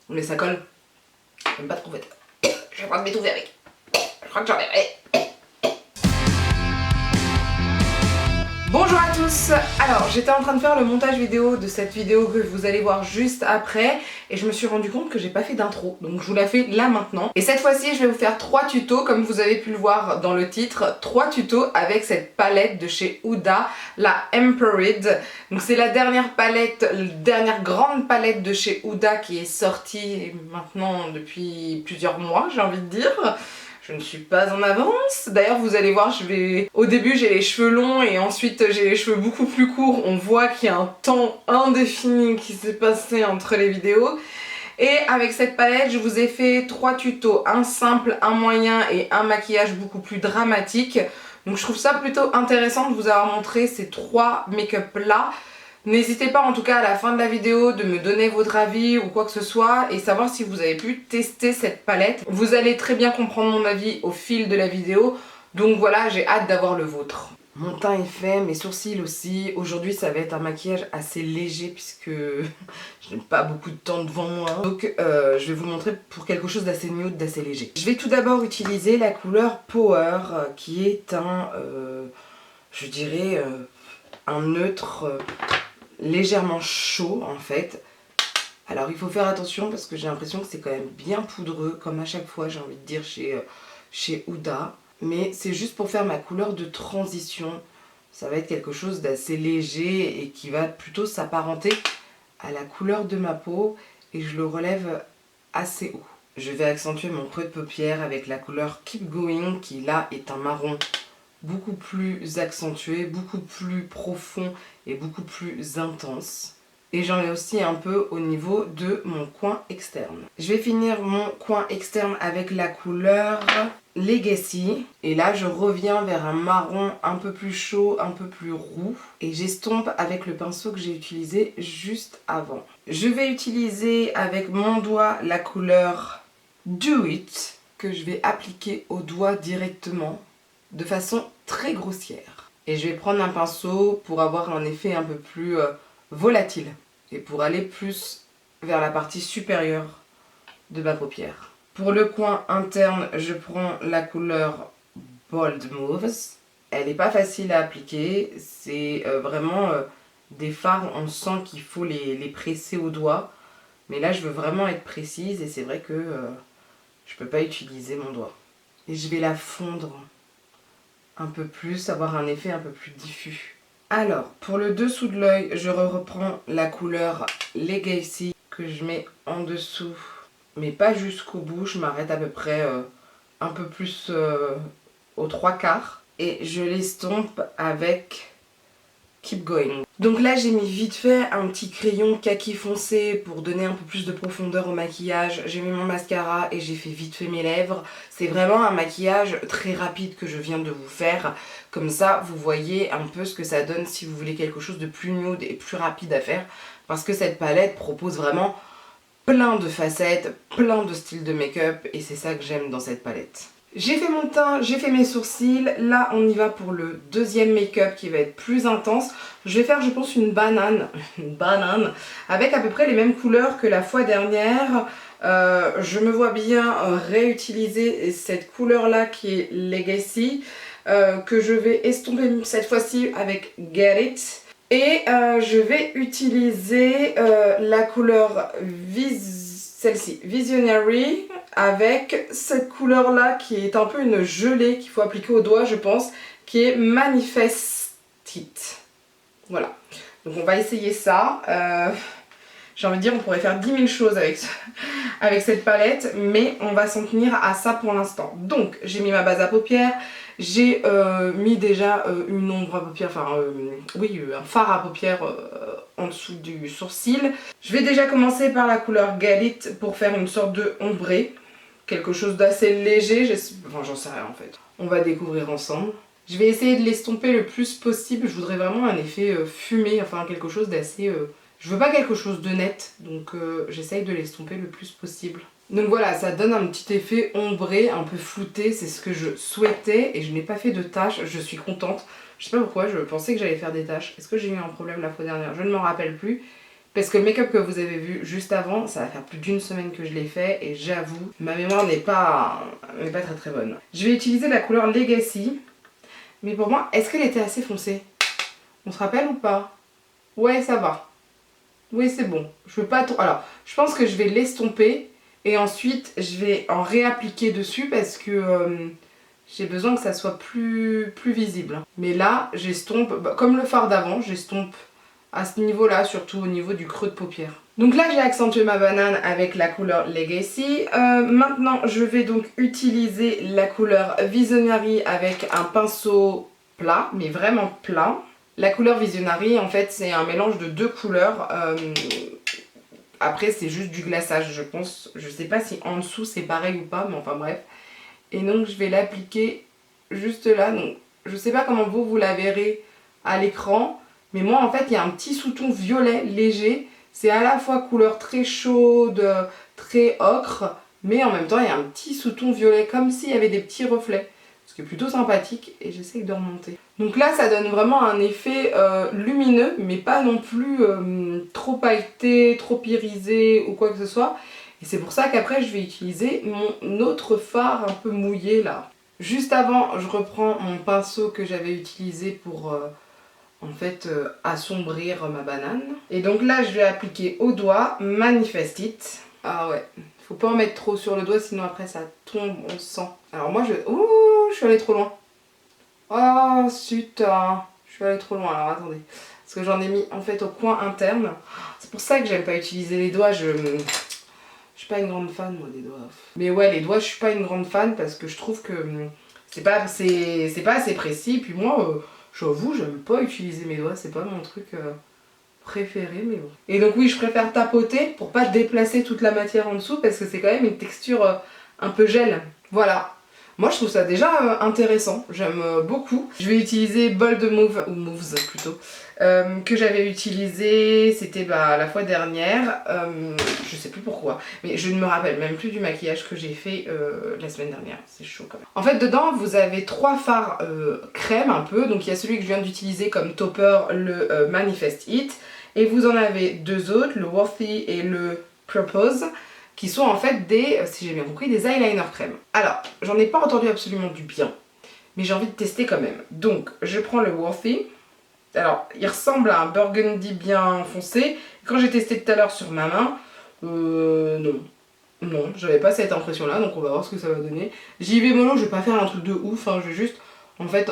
Mais ça colle. J'aime pas trop en fait. J'ai pas de m'étouffer avec. Je crois que j'en ai. Bonjour à tous. Alors j'étais en train de faire le montage vidéo de cette vidéo que vous allez voir juste après et je me suis rendu compte que j'ai pas fait d'intro, donc je vous la fais là maintenant. Et cette fois-ci je vais vous faire 3 tutos comme vous avez pu le voir dans le titre, 3 tutos avec cette palette de chez Huda, la Emperid. Donc c'est la dernière palette, la dernière grande palette de chez Huda qui est sortie maintenant depuis plusieurs mois, j'ai envie de dire. Je ne suis pas en avance. D'ailleurs, vous allez voir, au début, j'ai les cheveux longs et ensuite, j'ai les cheveux beaucoup plus courts. On voit qu'il y a un temps indéfini qui s'est passé entre les vidéos. Et avec cette palette, je vous ai fait 3 tutos. Un simple, un moyen et un maquillage beaucoup plus dramatique. Donc, je trouve ça plutôt intéressant de vous avoir montré ces 3 make-up là. N'hésitez pas en tout cas à la fin de la vidéo de me donner votre avis ou quoi que ce soit et savoir si vous avez pu tester cette palette. Vous allez très bien comprendre mon avis au fil de la vidéo, donc voilà, j'ai hâte d'avoir le vôtre. Mon teint est fait, mes sourcils aussi. Aujourd'hui ça va être un maquillage assez léger puisque je n'ai pas beaucoup de temps devant moi. Donc je vais vous montrer pour quelque chose d'assez nude, d'assez léger. Je vais tout d'abord utiliser la couleur Power qui est un, je dirais, un neutre légèrement chaud en fait. Alors il faut faire attention parce que j'ai l'impression que c'est quand même bien poudreux comme à chaque fois j'ai envie de dire chez Huda. Mais c'est juste pour faire ma couleur de transition. Ça va être quelque chose d'assez léger et qui va plutôt s'apparenter à la couleur de ma peau et je le relève assez haut. Je vais accentuer mon creux de paupière avec la couleur Keep Going qui là est un marron beaucoup plus accentué, beaucoup plus profond et beaucoup plus intense. Et j'en ai aussi un peu au niveau de mon coin externe. Je vais finir mon coin externe avec la couleur Legacy. Et là je reviens vers un marron un peu plus chaud, un peu plus roux. Et j'estompe avec le pinceau que j'ai utilisé juste avant. Je vais utiliser avec mon doigt la couleur Do It que je vais appliquer au doigt directement de façon très grossière. Et je vais prendre un pinceau pour avoir un effet un peu plus volatile et pour aller plus vers la partie supérieure de ma paupière. Pour le coin interne, je prends la couleur Bold Moves. Elle n'est pas facile à appliquer, c'est vraiment des fards, on sent qu'il faut les presser au doigt. Mais là je veux vraiment être précise et c'est vrai que je peux pas utiliser mon doigt. Et je vais la fondre un peu plus, avoir un effet un peu plus diffus. Alors, pour le dessous de l'œil, je reprends la couleur Legacy que je mets en dessous, mais pas jusqu'au bout, je m'arrête à peu près un peu plus aux 3/4 et je l'estompe avec Keep Going. Donc là j'ai mis vite fait un petit crayon kaki foncé pour donner un peu plus de profondeur au maquillage. J'ai mis mon mascara et j'ai fait vite fait mes lèvres. C'est vraiment un maquillage très rapide que je viens de vous faire. Comme ça vous voyez un peu ce que ça donne si vous voulez quelque chose de plus nude et plus rapide à faire. Parce que cette palette propose vraiment plein de facettes, plein de styles de make-up et c'est ça que j'aime dans cette palette. J'ai fait mon teint, j'ai fait mes sourcils, là on y va pour le deuxième make-up qui va être plus intense. Je vais faire je pense une banane avec à peu près les mêmes couleurs que la fois dernière. Je me vois bien réutiliser cette couleur là qui est Legacy que je vais estomper cette fois-ci avec Get It. Et je vais utiliser la couleur celle-ci, Visionary, avec cette couleur là qui est un peu une gelée qu'il faut appliquer au doigt je pense, qui est Manifest It. Voilà, donc on va essayer ça. J'ai envie de dire on pourrait faire 10 000 choses avec cette palette, mais on va s'en tenir à ça pour l'instant. Donc j'ai mis ma base à paupières, j'ai mis déjà une ombre à paupières, enfin oui, un fard à paupières en dessous du sourcil. Je vais déjà commencer par la couleur Get It pour faire une sorte de ombré, quelque chose d'assez léger, enfin j'en sais rien en fait. On va découvrir ensemble. Je vais essayer de l'estomper le plus possible, je voudrais vraiment un effet fumé, enfin quelque chose d'assez... Je veux pas quelque chose de net, donc j'essaye de l'estomper le plus possible. Donc voilà, ça donne un petit effet ombré, un peu flouté, c'est ce que je souhaitais et je n'ai pas fait de taches, je suis contente. Je sais pas pourquoi, je pensais que j'allais faire des taches. Est-ce que j'ai eu un problème la fois dernière? Je ne m'en rappelle plus. Parce que le make-up que vous avez vu juste avant, ça va faire plus d'1 semaine que je l'ai fait et j'avoue, ma mémoire n'est pas très très bonne. Je vais utiliser la couleur Legacy, mais pour moi, est-ce qu'elle était assez foncée? On se rappelle ou pas? Ouais, ça va. Oui, c'est bon. Je veux pas trop... Alors, je pense que je vais l'estomper et ensuite je vais en réappliquer dessus parce que j'ai besoin que ça soit plus visible. Mais là, j'estompe, comme le fard d'avant, j'estompe à ce niveau-là, surtout au niveau du creux de paupière. Donc là, j'ai accentué ma banane avec la couleur Legacy. Maintenant, je vais donc utiliser la couleur Visionary avec un pinceau plat, mais vraiment plat. La couleur Visionary, en fait, c'est un mélange de 2 couleurs. Après, c'est juste du glaçage, je pense. Je sais pas si en dessous, c'est pareil ou pas, mais enfin bref. Et donc, je vais l'appliquer juste là. Donc, je sais pas comment vous la verrez à l'écran. Mais moi, en fait, il y a un petit sous-ton violet léger. C'est à la fois couleur très chaude, très ocre. Mais en même temps, il y a un petit sous-ton violet, comme s'il y avait des petits reflets. Ce qui est plutôt sympathique et j'essaye de remonter. Donc là ça donne vraiment un effet lumineux mais pas non plus trop pailleté, trop irisé ou quoi que ce soit. Et c'est pour ça qu'après je vais utiliser mon autre fard un peu mouillé là. Juste avant je reprends mon pinceau que j'avais utilisé pour en fait assombrir ma banane. Et donc là je vais appliquer au doigt Manifest It. Ah ouais, faut pas en mettre trop sur le doigt sinon après ça tombe, on sent. Alors moi ouh, je suis allée trop loin. Oh putain, je suis allée trop loin alors attendez. Parce que j'en ai mis en fait au coin interne. C'est pour ça que j'aime pas utiliser les doigts, je suis pas une grande fan moi des doigts. Mais ouais les doigts je suis pas une grande fan parce que je trouve que c'est pas assez précis. Puis moi j'avoue j'aime pas utiliser mes doigts, c'est pas mon truc préféré mais bon. Et donc oui je préfère tapoter pour pas déplacer toute la matière en dessous parce que c'est quand même une texture un peu gel. Voilà. Moi je trouve ça déjà intéressant, j'aime beaucoup. Je vais utiliser Bold Move, ou Moves plutôt, que j'avais utilisé, c'était la fois dernière, je sais plus pourquoi, mais je ne me rappelle même plus du maquillage que j'ai fait la semaine dernière, c'est chaud quand même. En fait dedans vous avez 3 fards crème un peu, donc il y a celui que je viens d'utiliser comme topper, le Manifest It, et vous en avez 2 autres, le Worthy et le Propose, qui sont en fait des, si j'ai bien compris, des eyeliners crème. Alors, j'en ai pas entendu absolument du bien, mais j'ai envie de tester quand même. Donc, je prends le Worthy. Alors, il ressemble à un burgundy bien foncé. Quand j'ai testé tout à l'heure sur ma main, non. Non, j'avais pas cette impression-là, donc on va voir ce que ça va donner. J'y vais mollo, je vais pas faire un truc de ouf, hein, je vais juste, en fait,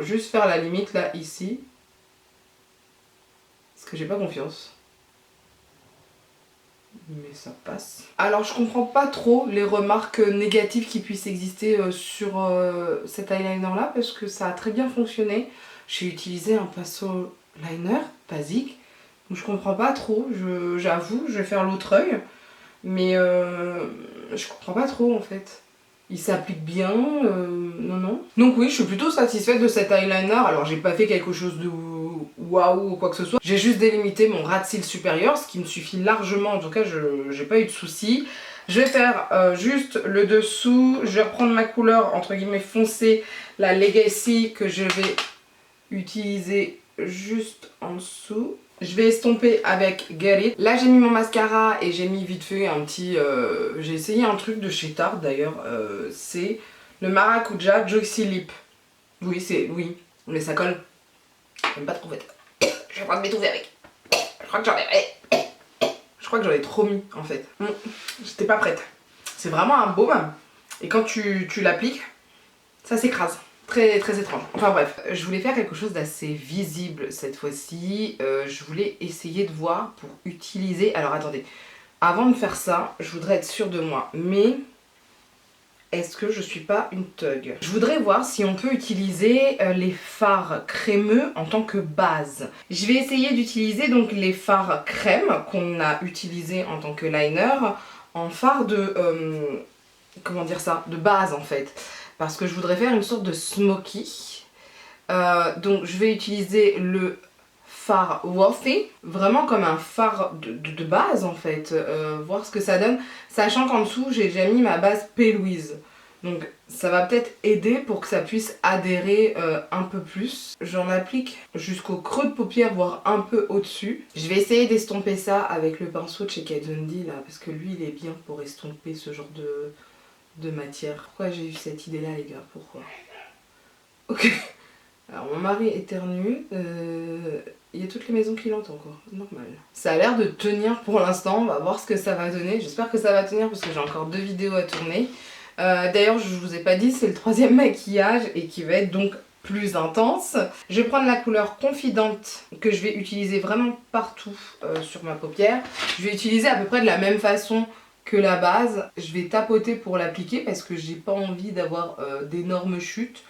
juste faire la limite là, ici. Parce que j'ai pas confiance. Mais ça passe. Alors je comprends pas trop les remarques négatives qui puissent exister sur cet eyeliner là parce que ça a très bien fonctionné. J'ai utilisé un pinceau liner basique donc je comprends pas trop, j'avoue, je vais faire l'autre œil mais je comprends pas trop en fait. Il s'applique bien, non. Donc oui, je suis plutôt satisfaite de cet eyeliner. Alors j'ai pas fait quelque chose de waouh ou quoi que ce soit. J'ai juste délimité mon ras de cils supérieur, ce qui me suffit largement. En tout cas, j'ai pas eu de soucis. Je vais faire juste le dessous. Je vais reprendre ma couleur entre guillemets foncée, la Legacy que je vais utiliser juste en dessous. Je vais estomper avec Get It. Là j'ai mis mon mascara et j'ai mis vite fait un petit... j'ai essayé un truc de chez Tarte d'ailleurs. C'est le Maracuja Juicy Lip. Oui, mais ça colle. J'aime pas trop fait. Je vais pas m'étouffer avec. Je crois que j'en ai trop mis en fait. J'étais pas prête. C'est vraiment un baume. Et quand tu l'appliques, ça s'écrase. Très très étrange. Enfin bref, je voulais faire quelque chose d'assez visible cette fois-ci. Je voulais essayer de voir pour utiliser... Alors attendez, avant de faire ça, je voudrais être sûre de moi. Mais est-ce que je suis pas une thug? Je voudrais voir si on peut utiliser les fards crémeux en tant que base. Je vais essayer d'utiliser donc les fards crème qu'on a utilisés en tant que liner en fard de... comment dire ça? De base en fait. Parce que je voudrais faire une sorte de smoky. Donc je vais utiliser le fard Worthy, vraiment comme un fard de base en fait, voir ce que ça donne, sachant qu'en dessous j'ai déjà mis ma base P. Louise. Donc ça va peut-être aider pour que ça puisse adhérer un peu plus. J'en applique jusqu'au creux de paupière, voire un peu au-dessus. Je vais essayer d'estomper ça avec le pinceau de chez Kat Von D là, parce que lui il est bien pour estomper ce genre de matière. Pourquoi j'ai eu cette idée là les gars? Pourquoi? Ok. Alors mon mari éternue, il y a toutes les maisons qui l'entendent quoi, normal. Ça a l'air de tenir pour l'instant, on va voir ce que ça va donner. J'espère que ça va tenir parce que j'ai encore 2 vidéos à tourner. D'ailleurs je vous ai pas dit, c'est le 3e maquillage et qui va être donc plus intense. Je vais prendre la couleur Confidente que je vais utiliser vraiment partout sur ma paupière. Je vais utiliser à peu près de la même façon que la base. Je vais tapoter pour l'appliquer parce que j'ai pas envie d'avoir d'énormes chutes.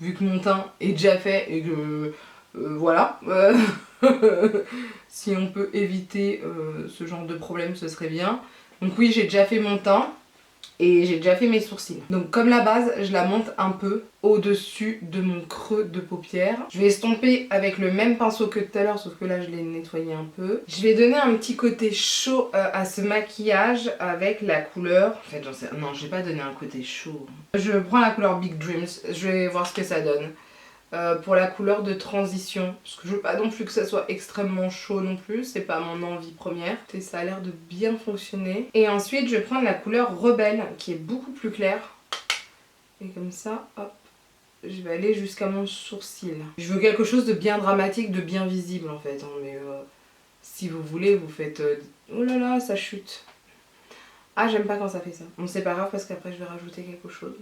Vu que mon teint est déjà fait et que voilà, si on peut éviter ce genre de problème ce serait bien. Donc oui, j'ai déjà fait mon teint et j'ai déjà fait mes sourcils. Donc comme la base, je la monte un peu au-dessus de mon creux de paupière. Je vais estomper avec le même pinceau que tout à l'heure, sauf que là je l'ai nettoyé un peu. Je vais donner un petit côté chaud à ce maquillage avec la couleur... En fait j'en sais... Non, je vais pas donner un côté chaud. Je prends la couleur Big Dreams, je vais voir ce que ça donne. Pour la couleur de transition, parce que je veux pas non plus que ça soit extrêmement chaud non plus, c'est pas mon envie première. Et ça a l'air de bien fonctionner. Et ensuite je vais prendre la couleur Rebelle qui est beaucoup plus claire. Et comme ça, hop, je vais aller jusqu'à mon sourcil. Je veux quelque chose de bien dramatique, de bien visible en fait. Hein, mais si vous voulez, vous faites... Oh là là, ça chute. Ah, j'aime pas quand ça fait ça. Bon, c'est pas grave parce qu'après je vais rajouter quelque chose.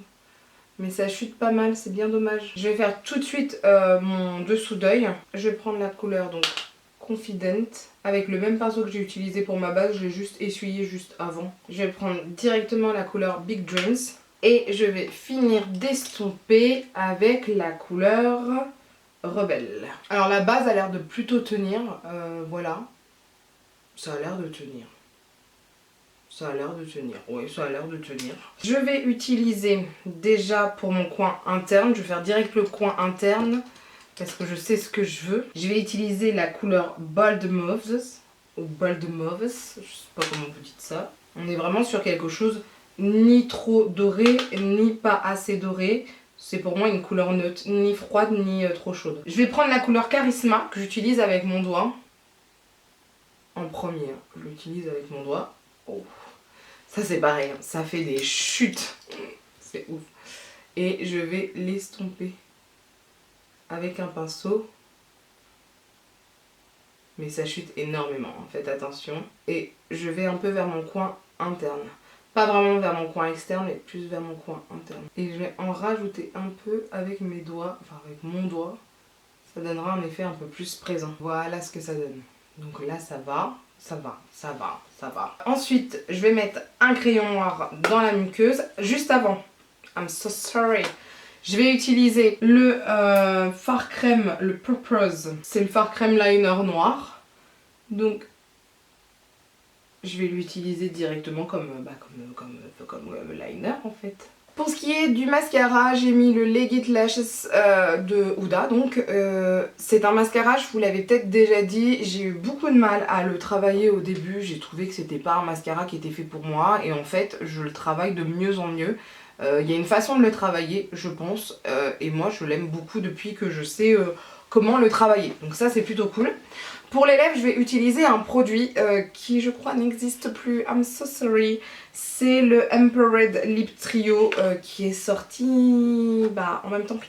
Mais ça chute pas mal, c'est bien dommage. Je vais faire tout de suite mon dessous d'œil. Je vais prendre la couleur donc Confident. Avec le même pinceau que j'ai utilisé pour ma base, je l'ai juste essuyé juste avant. Je vais prendre directement la couleur Big Dreams. Et je vais finir d'estomper avec la couleur Rebelle. Alors la base a l'air de plutôt tenir, voilà. Ça a l'air de tenir. Ça a l'air de tenir, oui ça a l'air de tenir. Je vais utiliser déjà pour mon coin interne, je vais faire direct le coin interne parce que je sais ce que je veux. Je vais utiliser la couleur Bold Mauves, ou Bold Mauves, je sais pas comment vous dites ça. On est vraiment sur quelque chose ni trop doré, ni pas assez doré. C'est pour moi une couleur neutre, ni froide, ni trop chaude. Je vais prendre la couleur Charisma que j'utilise avec mon doigt. En premier, je l'utilise avec mon doigt. Oh. Ça c'est pareil, ça fait des chutes. C'est ouf. Et je vais l'estomper avec un pinceau. Mais ça chute énormément, faites attention. Et je vais un peu vers mon coin interne. Pas vraiment vers mon coin externe, mais plus vers mon coin interne. Et je vais en rajouter un peu avec mes doigts, enfin avec mon doigt. Ça donnera un effet un peu plus présent. Voilà ce que ça donne. Donc là ça va, ça va, ça va, ça va. Ensuite, je vais mettre un crayon noir dans la muqueuse. Juste avant, I'm so sorry. Je vais utiliser le fard crème, le Purpose. C'est le fard crème liner noir. Donc je vais l'utiliser directement comme liner en fait. Pour ce qui est du mascara, j'ai mis le Legit Lashes de Huda. Donc c'est un mascara, je vous l'avais peut-être déjà dit, j'ai eu beaucoup de mal à le travailler au début. J'ai trouvé que c'était pas un mascara qui était fait pour moi et en fait je le travaille de mieux en mieux. Il y a une façon de le travailler je pense et moi je l'aime beaucoup depuis que je sais comment le travailler. Donc ça c'est plutôt cool. Pour les lèvres, je vais utiliser un produit qui, je crois, n'existe plus. I'm so sorry. C'est le Empowered Lip Trio qui est sorti en même temps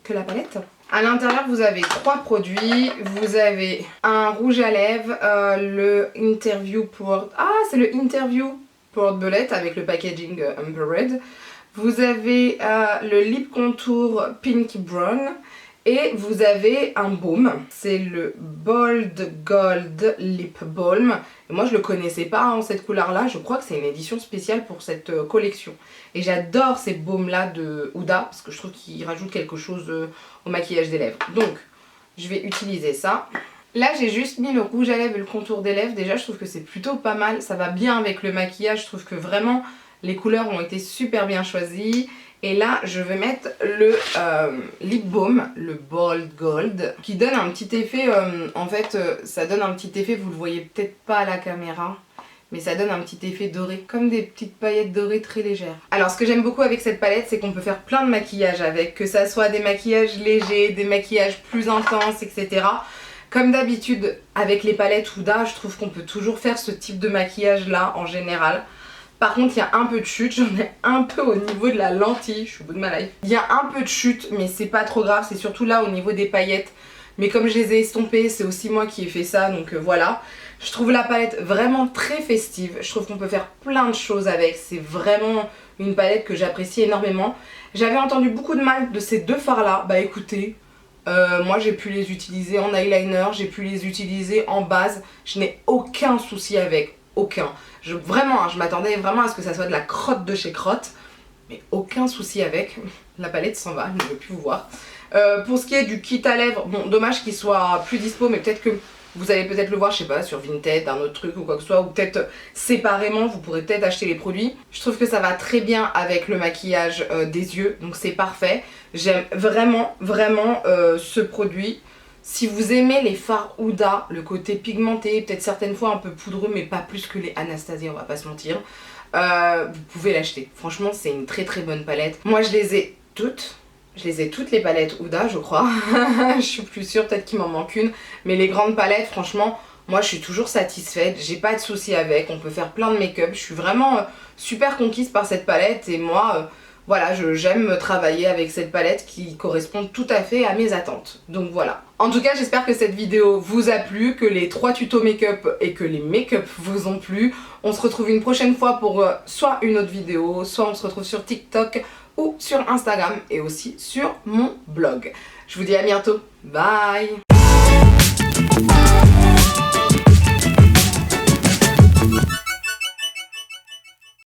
que la palette. À l'intérieur, vous avez 3 produits. Vous avez un rouge à lèvres, le Interview Poured... Ah, c'est le Interview Poured Bullet avec le packaging Empowered. Vous avez le Lip Contour Pink Brown. Et vous avez un baume, c'est le Bold Gold Lip Balm. Et moi je le connaissais pas en cette couleur là, je crois que c'est une édition spéciale pour cette collection. Et j'adore ces baumes là de Huda parce que je trouve qu'ils rajoutent quelque chose au maquillage des lèvres. Donc je vais utiliser ça. Là j'ai juste mis le rouge à lèvres et le contour des lèvres, déjà je trouve que c'est plutôt pas mal, ça va bien avec le maquillage, je trouve que vraiment les couleurs ont été super bien choisies. Et là, je vais mettre le lip balm, le Bold Gold, qui donne un petit effet, en fait, ça donne un petit effet, vous le voyez peut-être pas à la caméra, mais ça donne un petit effet doré, comme des petites paillettes dorées très légères. Alors ce que j'aime beaucoup avec cette palette, c'est qu'on peut faire plein de maquillages avec, que ça soit des maquillages légers, des maquillages plus intenses, etc. Comme d'habitude avec les palettes Huda, je trouve qu'on peut toujours faire ce type de maquillage là en général. Par contre il y a un peu de chute, j'en ai un peu au niveau de la lentille, je suis au bout de ma life. Il y a un peu de chute mais c'est pas trop grave, c'est surtout là au niveau des paillettes. Mais comme je les ai estompées, c'est aussi moi qui ai fait ça, donc voilà. Je trouve la palette vraiment très festive, je trouve qu'on peut faire plein de choses avec, c'est vraiment une palette que j'apprécie énormément. J'avais entendu beaucoup de mal de ces deux fards là, bah écoutez, moi j'ai pu les utiliser en eyeliner, j'ai pu les utiliser en base, je n'ai aucun souci avec, aucun. Vraiment, hein, je m'attendais vraiment à ce que ça soit de la crotte de chez Crotte, mais aucun souci avec, la palette s'en va, je ne veux plus vous voir. Pour ce qui est du kit à lèvres, bon dommage qu'il soit plus dispo, mais peut-être que vous allez peut-être le voir, je sais pas, sur Vinted, un autre truc ou quoi que ce soit, ou peut-être séparément, vous pourrez peut-être acheter les produits. Je trouve que ça va très bien avec le maquillage des yeux, donc c'est parfait. J'aime vraiment, vraiment ce produit. Si vous aimez les fards Huda, le côté pigmenté, peut-être certaines fois un peu poudreux, mais pas plus que les Anastasia, on va pas se mentir, vous pouvez l'acheter. Franchement, c'est une très très bonne palette. Moi, je les ai toutes. Je les ai toutes les palettes Huda, je crois. Je suis plus sûre, peut-être qu'il m'en manque une. Mais les grandes palettes, franchement, moi je suis toujours satisfaite. J'ai pas de soucis avec. On peut faire plein de make-up. Je suis vraiment super conquise par cette palette. Et moi, voilà, j'aime travailler avec cette palette qui correspond tout à fait à mes attentes. Donc voilà. En tout cas, j'espère que cette vidéo vous a plu, que les 3 tutos make-up et que les make-up vous ont plu. On se retrouve une prochaine fois pour soit une autre vidéo, soit on se retrouve sur TikTok ou sur Instagram et aussi sur mon blog. Je vous dis à bientôt. Bye!